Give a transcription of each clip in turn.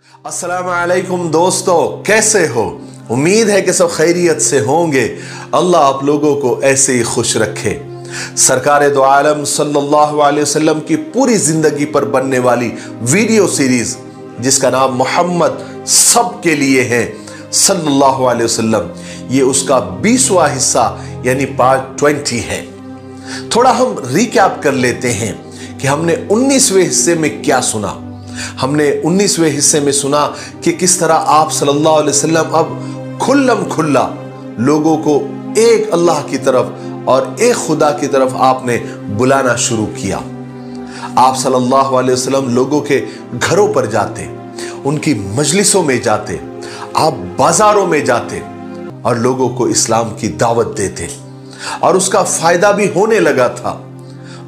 अस्सलाम वालेकुम दोस्तों, कैसे हो? उम्मीद है कि सब खैरियत से होंगे। अल्लाह आप लोगों को ऐसे ही खुश रखे। सरकार दो आलम सल्लल्लाहु अलैहि वसल्लम की पूरी जिंदगी पर बनने वाली वीडियो सीरीज जिसका नाम मोहम्मद सबके लिए है सल्लल्लाहु अलैहि वसल्लम, ये उसका 20वां हिस्सा यानी पार्ट 20 है। थोड़ा हम रिकैप कर लेते हैं कि हमने 19वें हिस्से में क्या सुना। हमने 19वें हिस्से में सुना कि किस तरह आप सल्लल्लाहु अलैहि वसल्लम अब खुल्लम खुल्ला लोगों को एक अल्लाह की तरफ और एक खुदा की तरफ आपने बुलाना शुरू किया। आप सल्लल्लाहु अलैहि वसल्लम लोगों के घरों पर जाते, उनकी मजलिसों में जाते, आप बाजारों में जाते और लोगों को इस्लाम की दावत देते और उसका फायदा भी होने लगा था।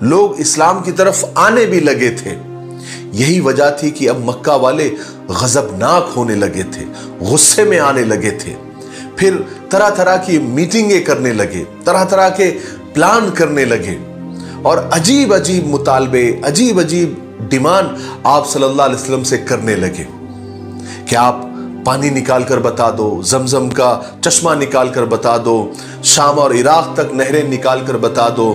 लोग इस्लाम की तरफ आने भी लगे थे। यही वजह थी कि अब मक्का वाले गजबनाक होने लगे थे, गुस्से में आने लगे थे। फिर तरह तरह की मीटिंगें करने लगे, तरह तरह के प्लान करने लगे और अजीब अजीब मुतालबे, अजीब अजीब डिमांड आप सल्लल्लाहु अलैहि वसल्लम से करने लगे कि आप पानी निकाल कर बता दो, जमजम का चश्मा निकाल कर बता दो, शाम और इराक तक नहरें निकाल कर बता दो,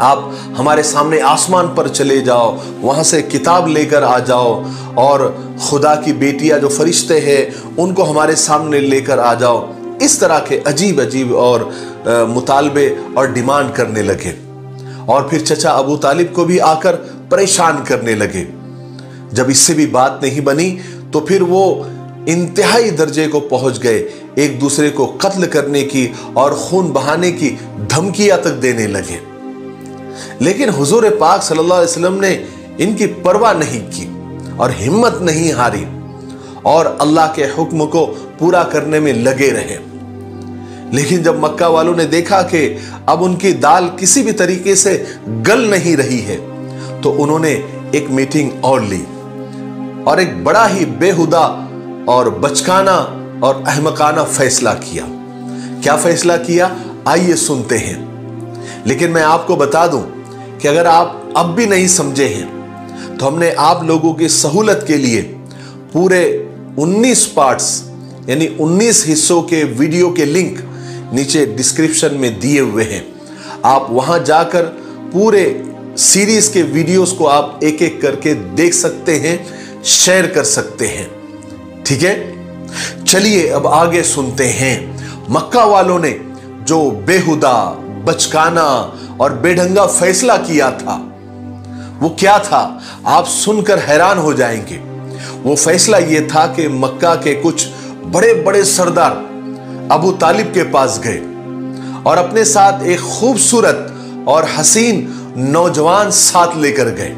आप हमारे सामने आसमान पर चले जाओ, वहां से किताब लेकर आ जाओ और खुदा की बेटियां जो फरिश्ते हैं उनको हमारे सामने लेकर आ जाओ। इस तरह के अजीब अजीब और मुतालबे और डिमांड करने लगे और फिर चचा अबू तालिब को भी आकर परेशान करने लगे। जब इससे भी बात नहीं बनी तो फिर वो इंतहाई दर्जे को पहुंच गए, एक दूसरे को कत्ल करने की और खून बहाने की धमकियां तक देने लगे। लेकिन हुजूर पाक सल्लल्लाहु अलैहि वसल्लम ने इनकी परवाह नहीं की और हिम्मत नहीं हारी और अल्लाह के हुक्म को पूरा करने में लगे रहे। लेकिन जब मक्का वालों ने देखा कि अब उनकी दाल किसी भी तरीके से गल नहीं रही है तो उन्होंने एक मीटिंग और ली और एक बड़ा ही बेहुदा और बचकाना और अहमकाना फैसला किया। क्या फैसला किया, आइए सुनते हैं। लेकिन मैं आपको बता दूं कि अगर आप अब भी नहीं समझे हैं तो हमने आप लोगों की सहूलत के लिए पूरे 19 पार्ट्स यानी 19 हिस्सों के वीडियो के लिंक नीचे डिस्क्रिप्शन में दिए हुए हैं। आप वहां जाकर पूरे सीरीज के वीडियोस को आप एक एक करके देख सकते हैं, शेयर कर सकते हैं। ठीक है, चलिए अब आगे सुनते हैं। मक्का वालों ने जो बेहुदा, बचकाना और बेढंगा फैसला किया था वो क्या था, आप सुनकर हैरान हो जाएंगे। वो फैसला ये था कि मक्का के कुछ बड़े बड़े सरदार अबू तालिब के पास गए और अपने साथ एक खूबसूरत और हसीन नौजवान साथ लेकर गए।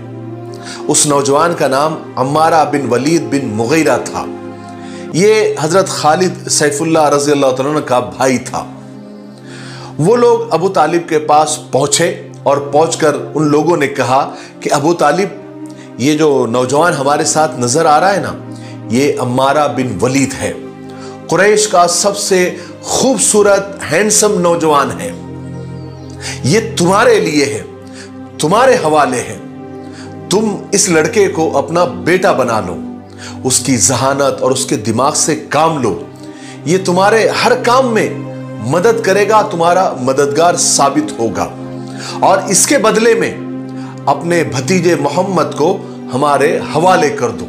उस नौजवान का नाम अम्मारा बिन वलीद बिन मुगीरा था। ये हजरत खालिद सैफुल्लाह रज़ी अल्लाह तआला का भाई था। वो लोग अबू तालिब के पास पहुंचे और पहुंचकर उन लोगों ने कहा कि अबू तालिब, ये जो नौजवान हमारे साथ नजर आ रहा है ना, ये अम्मारा बिन वलीद है, कुरैश का सबसे खूबसूरत हैंडसम नौजवान है। ये तुम्हारे लिए है, तुम्हारे हवाले है। तुम इस लड़के को अपना बेटा बना लो, उसकी जहानत और उसके दिमाग से काम लो। ये तुम्हारे हर काम में मदद करेगा, तुम्हारा मददगार साबित होगा और इसके बदले में अपने भतीजे मोहम्मद को हमारे हवाले कर दो,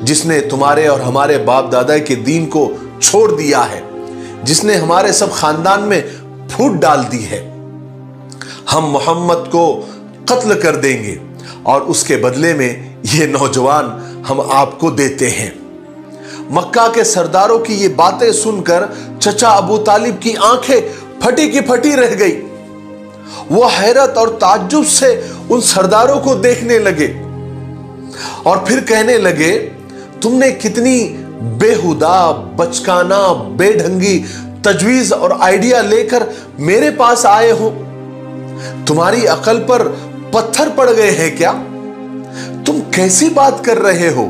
जिसने तुम्हारे और हमारे बाप दादा के दीन को छोड़ दिया है, जिसने हमारे सब खानदान में फूट डाल दी है। हम मोहम्मद को कत्ल कर देंगे और उसके बदले में ये नौजवान हम आपको देते हैं। मक्का के सरदारों की ये बातें सुनकर चचा अबू तालिब की आंखें फटी की फटी रह गई। वो हैरत और ताज्जुब से उन सरदारों को देखने लगे और फिर कहने लगे, तुमने कितनी बेहुदा, बचकाना, बेढंगी तजवीज और आइडिया लेकर मेरे पास आए हो। तुम्हारी अकल पर पत्थर पड़ गए हैं क्या? तुम कैसी बात कर रहे हो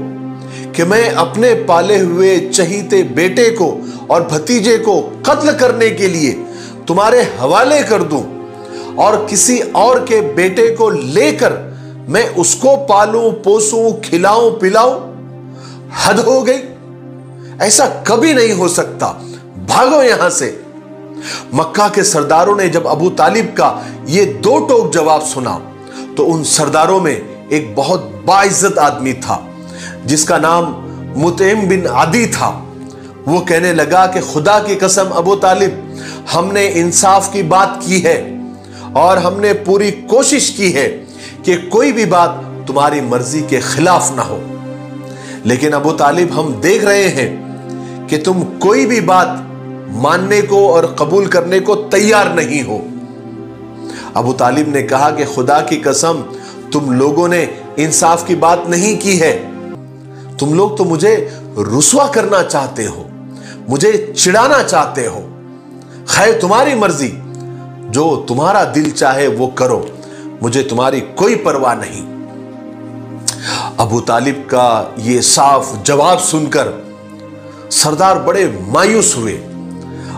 कि मैं अपने पाले हुए चहीते बेटे को और भतीजे को कत्ल करने के लिए तुम्हारे हवाले कर दूं और किसी और के बेटे को लेकर मैं उसको पालूं, पोसूं, खिलाऊं, पिलाऊं? हद हो गई, ऐसा कभी नहीं हो सकता, भागो यहां से। मक्का के सरदारों ने जब अबू तालिब का ये दो टोक जवाब सुना तो उन सरदारों में एक बहुत बाइज्जत आदमी था जिसका नाम मुतइम बिन आदी था। वो कहने लगा कि खुदा की कसम अबू तालिब, हमने इंसाफ की बात की है और हमने पूरी कोशिश की है कि कोई भी बात तुम्हारी मर्जी के खिलाफ ना हो, लेकिन अबू तालिब हम देख रहे हैं कि तुम कोई भी बात मानने को और कबूल करने को तैयार नहीं हो। अबू तालिब ने कहा कि खुदा की कसम, तुम लोगों ने इंसाफ की बात नहीं की है, तुम लोग तो मुझे रुसवा करना चाहते हो, मुझे चिढ़ाना चाहते हो। खैर तुम्हारी मर्जी, जो तुम्हारा दिल चाहे वो करो, मुझे तुम्हारी कोई परवाह नहीं। अबू तालिब का ये साफ जवाब सुनकर सरदार बड़े मायूस हुए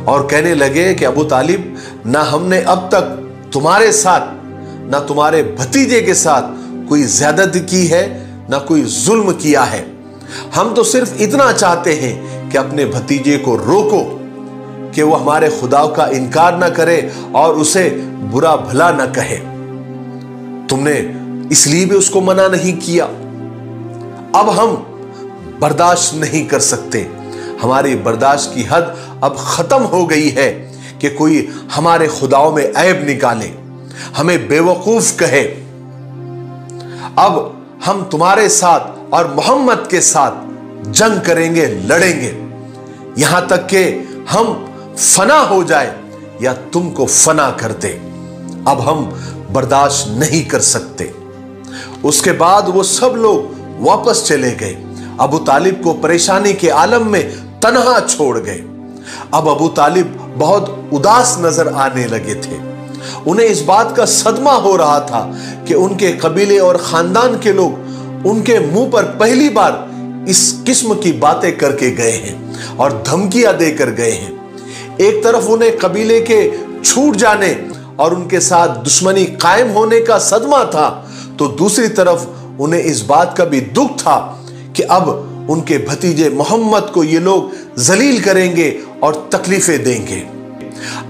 और कहने लगे कि अबू तालिब, ना हमने अब तक तुम्हारे साथ ना तुम्हारे भतीजे के साथ कोई ज्यादती की है, ना कोई जुल्म किया है। हम तो सिर्फ इतना चाहते हैं कि अपने भतीजे को रोको कि वो हमारे खुदा का इनकार ना करे और उसे बुरा भला ना कहे। तुमने इसलिए भी उसको मना नहीं किया। अब हम बर्दाश्त नहीं कर सकते, हमारी बर्दाश्त की हद अब खत्म हो गई है कि कोई हमारे खुदाओं में ऐब निकाले, हमें बेवकूफ कहे। अब हम तुम्हारे साथ और मोहम्मद के साथ जंग करेंगे, लड़ेंगे, यहां तक कि हम फना हो जाए या तुमको फना कर दे। अब हम बर्दाश्त नहीं कर सकते। उसके बाद वो सब लोग वापस चले गए, अबू तालिब को परेशानी के आलम में तन्हा छोड़ गए। अब अबू तालिब बहुत उदास नजर आने लगे थे। उन्हें इस बात का सदमा हो रहा था कि उनके कबीले और खानदान के लोग उनके मुंह पर पहली बार इस किस्म की बातें करके गए हैं और धमकियां देकर गए हैं। एक तरफ उन्हें कबीले के छूट जाने और उनके साथ दुश्मनी कायम होने का सदमा था, तो दूसरी तरफ उन्हें इस बात का भी दुख था कि अब उनके भतीजे मोहम्मद को ये लोग जलील करेंगे और तकलीफें देंगे।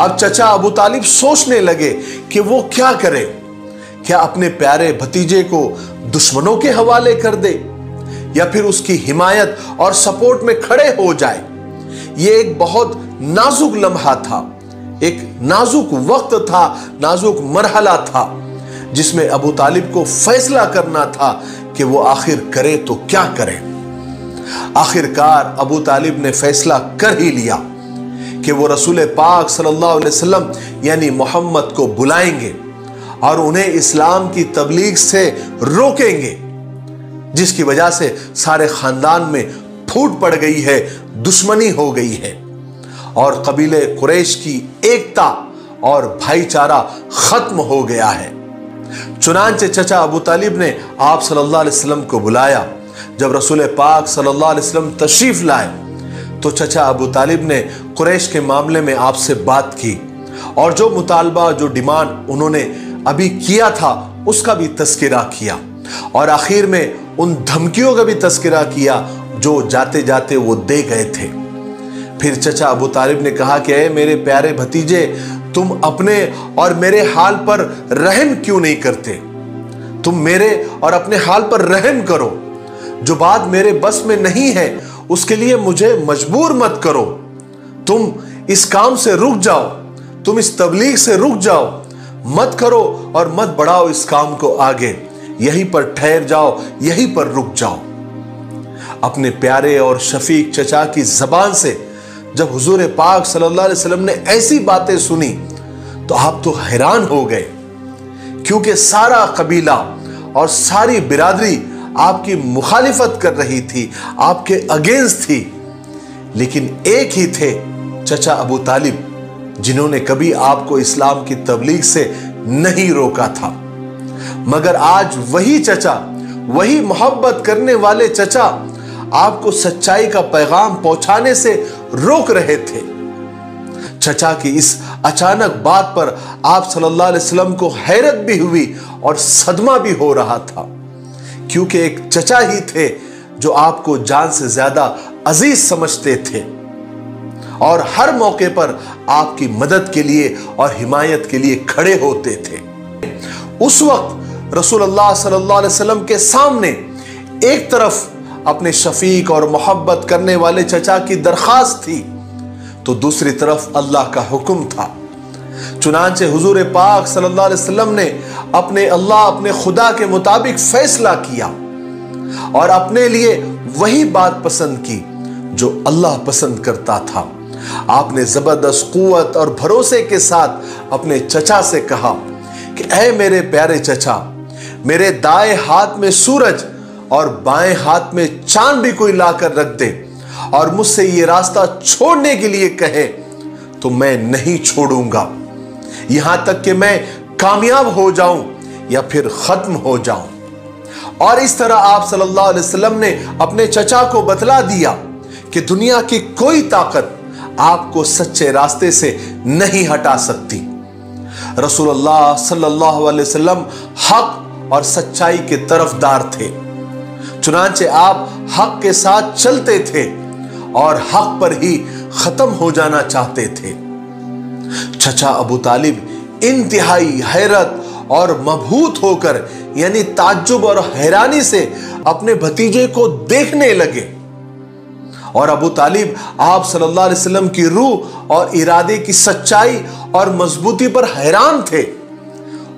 अब चचा अबू तालिब सोचने लगे कि वो क्या करे, क्या अपने प्यारे भतीजे को दुश्मनों के हवाले कर दे या फिर उसकी हिमायत और सपोर्ट में खड़े हो जाए। ये एक बहुत नाजुक लम्हा था, एक नाजुक वक्त था, नाजुक मरहला था जिसमें अबू तालिब को फैसला करना था कि वो आखिर करे तो क्या करे। आखिरकार अबू तालिब ने फैसला कर ही लिया कि वो रसूल पाक सल्लल्लाहु अलैहि वसल्लम यानी मोहम्मद को बुलाएंगे और उन्हें इस्लाम की तबलीग से रोकेंगे, जिसकी वजह से सारे खानदान में फूट पड़ गई है, दुश्मनी हो गई है और कबीले कुरैश की एकता और भाईचारा खत्म हो गया है। चुनांचे चचा अबू तालिब ने आप सल्लल्लाहु अलैहि वसल्लम को बुलाया। जब रसूल पाक सल्लल्लाहु अलैहि वसल्लम तशरीफ लाए तो चचा अबू तालिब ने कुरैश के मामले में आपसे बात की और जो मुतालबा, जो डिमांड उन्होंने अभी किया था उसका भी तस्करा किया और आखिर में उन धमकियों का भी तस्करा किया जो जाते जाते वो दे गए थे। फिर चचा अबू तालिब ने कहा कि ऐ मेरे प्यारे भतीजे, तुम अपने और मेरे हाल पर रहम क्यों नहीं करते? तुम मेरे और अपने हाल पर रहम करो। जो बात मेरे बस में नहीं है उसके लिए मुझे मजबूर मत करो। तुम इस काम से रुक जाओ, तुम इस तबलीग से रुक जाओ, मत करो और मत बढ़ाओ इस काम को आगे, यहीं पर ठहर जाओ, यहीं पर रुक जाओ। अपने प्यारे और शफीक चचा की जबान से जब हुजूर पाक सल्लल्लाहु अलैहि वसल्लम ने ऐसी बातें सुनी तो आप तो हैरान हो गए, क्योंकि सारा कबीला और सारी बिरादरी आपकी मुखालिफत कर रही थी, आपके अगेंस्ट थी, लेकिन एक ही थे चचा अबू तालिब जिन्होंने कभी आपको इस्लाम की तबलीग से नहीं रोका था। मगर आज वही चचा, वही मोहब्बत करने वाले चचा आपको सच्चाई का पैगाम पहुंचाने से रोक रहे थे। चचा की इस अचानक बात पर आप सल्लल्लाहु अलैहि वसल्लम को हैरत भी हुई और सदमा भी हो रहा था, क्योंकि एक चचा ही थे जो आपको जान से ज्यादा अजीज समझते थे और हर मौके पर आपकी मदद के लिए और हिमायत के लिए खड़े होते थे। उस वक्त रसूलुल्लाह सल्लल्लाहु अलैहि वसल्लम के सामने एक तरफ अपने शफीक और मोहब्बत करने वाले चचा की दरखास्त थी, तो दूसरी तरफ अल्लाह का हुक्म था। चुनांचे हुजूर पाक सल्लल्लाहु अलैहि वसल्लम ने अपने खुदा के मुताबिक फैसला किया और अपने लिए वही बात पसंद की जो अल्लाह पसंद करता था। आपने जबरदस्त कुव्वत और भरोसे के साथ अपने चचा से कहा कि ऐ मेरे प्यारे चचा, मेरे दाएं हाथ में सूरज और बाएं हाथ में चांद भी कोई लाकर रख दे और मुझसे ये रास्ता छोड़ने के लिए कहे तो मैं नहीं छोड़ूंगा, यहां तक कि मैं कामयाब हो जाऊं या फिर खत्म हो जाऊं। और इस तरह आप सल्लल्लाहु अलैहि वसल्लम ने अपने चचा को बतला दिया कि दुनिया की कोई ताकत आपको सच्चे रास्ते से नहीं हटा सकती। रसूलुल्लाह सल्लल्लाहु अलैहि वसल्लम हक और सच्चाई के तरफदार थे, चुनांचे आप हक के साथ चलते थे और हक पर ही खत्म हो जाना चाहते थे। चचा अबू तालिब इंतहाई हैरत और मबहूत होकर यानी ताज्जुब और हैरानी से अपने भतीजे को देखने लगे और अबू तालिब आप सल्लल्लाहु अलैहि वसल्लम की रूह और इरादे की सच्चाई और मजबूती पर हैरान थे।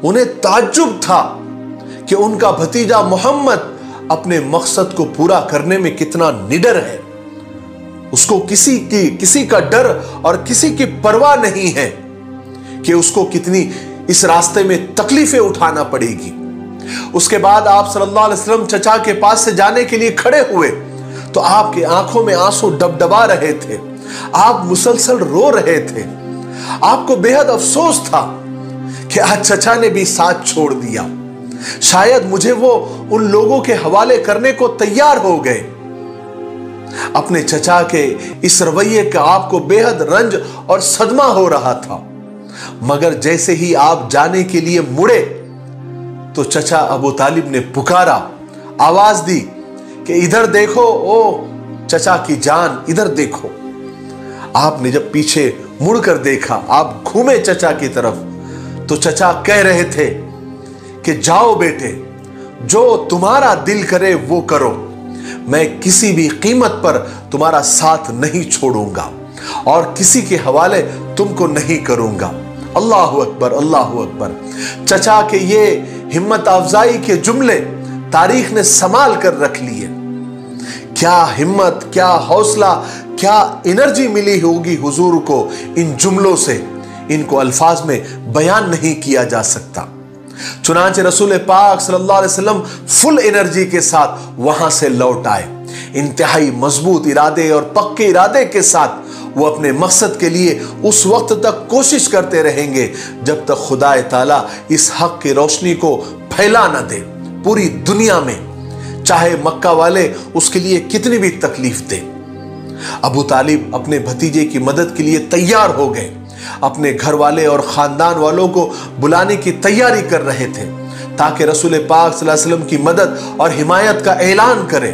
उन्हें ताज्जुब था कि उनका भतीजा मोहम्मद अपने मकसद को पूरा करने में कितना निडर है। उसको किसी का डर और किसी की परवाह नहीं है कि उसको कितनी इस रास्ते में तकलीफें उठाना पड़ेगी। उसके बाद आप सल्लल्लाहु अलैहि वसल्लम चचा के पास से जाने के लिए खड़े हुए तो आपकी आंखों में आंसू डबडबा रहे थे, आप मुसलसल रो रहे थे। आपको बेहद अफसोस था कि आज चचा ने भी साथ छोड़ दिया, शायद मुझे वो उन लोगों के हवाले करने को तैयार हो गए। अपने चचा के इस रवैये का आपको बेहद रंज और सदमा हो रहा था, मगर जैसे ही आप जाने के लिए मुड़े तो चचा अबू तालिब ने पुकारा, आवाज दी कि इधर देखो ओ चचा की जान, इधर देखो। आपने जब पीछे मुड़कर देखा, आप घूमे चचा की तरफ, तो चचा कह रहे थे कि जाओ बेटे, जो तुम्हारा दिल करे वो करो, मैं किसी भी कीमत पर तुम्हारा साथ नहीं छोड़ूंगा और किसी के हवाले तुमको नहीं करूंगा। अल्लाहु अकबर, अल्लाहु अकबर। चचा के ये हिम्मत अफजाई के जुमले तारीख ने संभाल कर रख लिए। क्या हिम्मत, क्या हौसला, क्या एनर्जी मिली होगी हुजूर को इन जुमलों से, इनको अल्फाज में बयान नहीं किया जा सकता। चुनांचे रसूल पाक सल्लल्लाहु अलैहि वसल्लम फुल एनर्जी के साथ वहां से लौट आए, इंतहाई मजबूत इरादे और पक्के इरादे के साथ। वो अपने मकसद के लिए उस वक्त तक कोशिश करते रहेंगे जब तक खुदा ताला इस हक की रोशनी को फैला ना दे पूरी दुनिया में, चाहे मक्का वाले उसके लिए कितनी भी तकलीफ दे। अबू तालिब अपने भतीजे की मदद के लिए तैयार हो गए, अपने घर वाले और खानदान वालों को बुलाने की तैयारी कर रहे थे ताकि रसूल पाक सल्लल्लाहु अलैहि वसल्लम की मदद और हिमायत का ऐलान करें,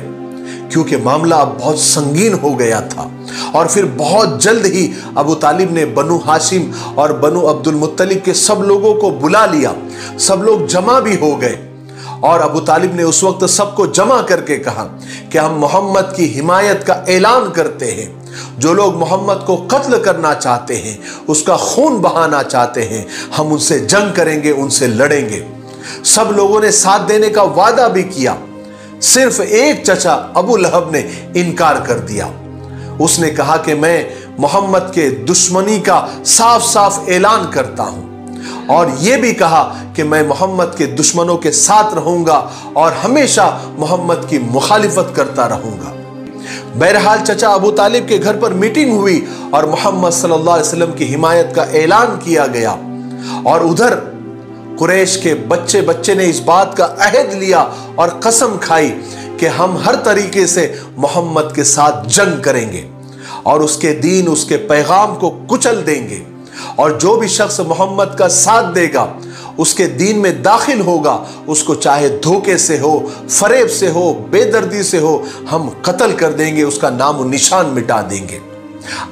क्योंकि मामला अब बहुत संगीन हो गया था। और फिर बहुत जल्द ही अबू तालिब ने बनु हाशिम और बनु अब्दुल मुत्तलिब के सब लोगों को बुला लिया। सब लोग जमा भी हो गए और अबू तालिब ने उस वक्त सबको जमा करके कहा कि हम मोहम्मद की हिमायत का ऐलान करते हैं। जो लोग मोहम्मद को कत्ल करना चाहते हैं, उसका खून बहाना चाहते हैं, हम उनसे जंग करेंगे, उनसे लड़ेंगे। सब लोगों ने साथ देने का वादा भी किया। सिर्फ एक चचा अबू लहब ने इनकार कर दिया। उसने कहा कि मैं मोहम्मद के दुश्मनी का साफ साफ ऐलान करता हूं और यह भी कहा कि मैं मोहम्मद के दुश्मनों के साथ रहूंगा और हमेशा मोहम्मद की मुखालिफत करता रहूंगा। बहरहाल चचा अबू तालिब के घर पर मीटिंग हुई और मोहम्मद सल्लल्लाहु अलैहि वसल्लम की हिमायत का ऐलान किया गया। और उधर कुरैश के बच्चे बच्चे ने इस बात का अहद लिया और कसम खाई कि हम हर तरीके से मोहम्मद के साथ जंग करेंगे और उसके दीन, उसके पैगाम को कुचल देंगे और जो भी शख्स मोहम्मद का साथ देगा उसके दीन में दाखिल होगा, उसको चाहे धोखे से हो, फरेब से हो, बेदर्दी से हो, हम कत्ल कर देंगे, उसका नाम निशान मिटा देंगे।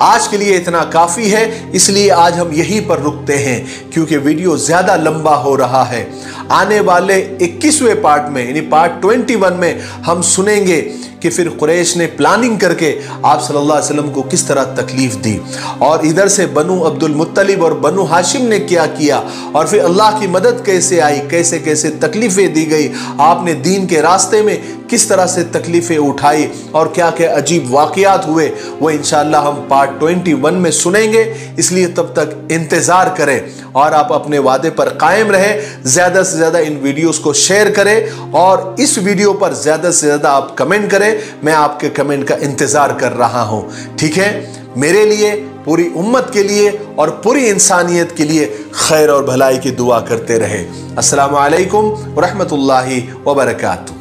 आज के लिए इतना काफी है, इसलिए आज हम यहीं पर रुकते हैं क्योंकि वीडियो ज्यादा लंबा हो रहा है। आने वाले 21वें पार्ट में यानी पार्ट 21 में हम सुनेंगे कि फिर कुरैश ने प्लानिंग करके आप सल्लल्लाहु अलैहि वसल्लम को किस तरह तकलीफ दी और इधर से बनु अब्दुल मुत्तलिब और बनु हाशिम ने क्या किया और फिर अल्लाह की मदद कैसे आई, कैसे कैसे तकलीफें दी गई, आपने दीन के रास्ते में किस तरह से तकलीफें उठाई और क्या क्या अजीब वाक़यात हुए, वो इंशाअल्लाह हम पार्ट 21 में सुनेंगे। इसलिए तब तक इंतज़ार करें और आप अपने वादे पर कायम रहें, ज़्यादा से ज़्यादा इन वीडियोस को शेयर करें और इस वीडियो पर ज़्यादा से ज़्यादा आप कमेंट करें। मैं आपके कमेंट का इंतज़ार कर रहा हूँ, ठीक है। मेरे लिए, पूरी उम्मत के लिए और पूरी इंसानियत के लिए खैर और भलाई की दुआ करते रहे। अस्सलामु अलैकुम व रहमतुल्लाहि व बरकातुहू।